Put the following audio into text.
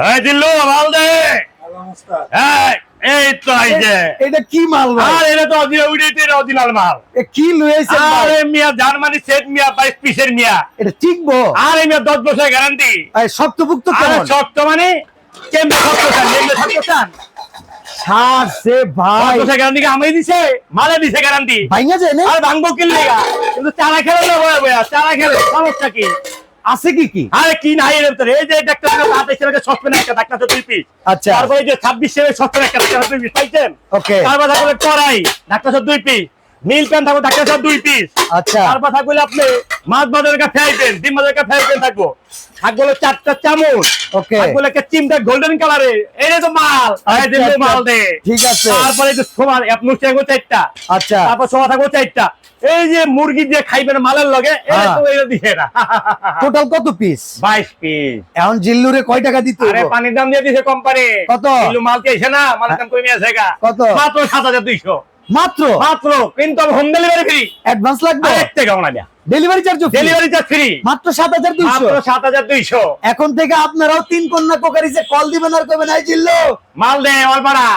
এই দিল্লু মাল দে। এই তো আইছে। এটা কি মাল ভাই? আর এটা তো অরিজিনাল মাল। এ কি লইছেন ভাই? আরে মিয়া জার্মানি সেট মিয়া 22 পিসের মিয়া। এটা টিকবো? আরে মিয়া 10 বছরের গ্যারান্টি। এই শক্তপুক্ত আরে কেমন? শক্ত মানে কেমনে শক্ত চান? কেমনে শক্ত চান? সার সে ভাই 10 বছরের গ্যারান্টি কি আমি দিছে? মালে দিছে গ্যারান্টি। ভাইঙ্গা যায় না? আর ভাঙবো কি লাগা? কিন্তু চারা খেলে না বয়া বয়া। চারা খেলে সমস্যা কি? আছে কি? আরে কি নাই এর ভিতরে? এই যে ডাক্তার হাতে ছেলেকে সসপেন একটা ডাক্তার তো 2 পিস। আচ্ছা তারপরে এই যে 26 এর সসপেন একটা ডাক্তার 2 পিস পাইছেন? ওকে তারপর থাকলে কড়াই ডাক্তার 2 পিস। মিল প্যান থাকবে ডাক্তার 2 পিস। আচ্ছা তারপর থাকলে আপনি মাছ বাজারের কা ফ্রাইবেন, ডিম বাজারের কা ফ্রাইবেন থাকবো। থাকবে 4টা চামচ। ওকে থাকবে একটা চিমটা গোল্ডেন কালারে। এই তো মাল। এই যে আচ্ছা, মাল দে। ঠিক আছে তারপরে এই যে সোমার আপনি চাইবো 4টা। আচ্ছা তারপর সোমা থাকবে 4টা। এই যে মুরগি দিয়ে খাইবেন মালের লগে এটা হ্যাঁ। তো এটা দিয়ে না। টোটাল কত পিস? 22 পিস। এখন জিল্লুরে কয় টাকা দিতে আরে হইব? পানির দাম দিয়ে দিছে কোম্পানি। কত? কিলো মাল কি এসে না মালের দাম কমে আছে গা। কত? মাত্র 7200। মাত্র মাত্র কিন্তু হোম ডেলিভারি ফ্রি। অ্যাডভান্স লাগবে? আরেক টাকাও না দেয়া। Delivery charge free? Delivery charge free. মাত্র 7200। মাত্র 7200। এখন থেকে আপনারাও 3 কন্যা কোকারিজে কল দিবেন আর কইবেন এই জিল্লু মাল দে অলপাড়া।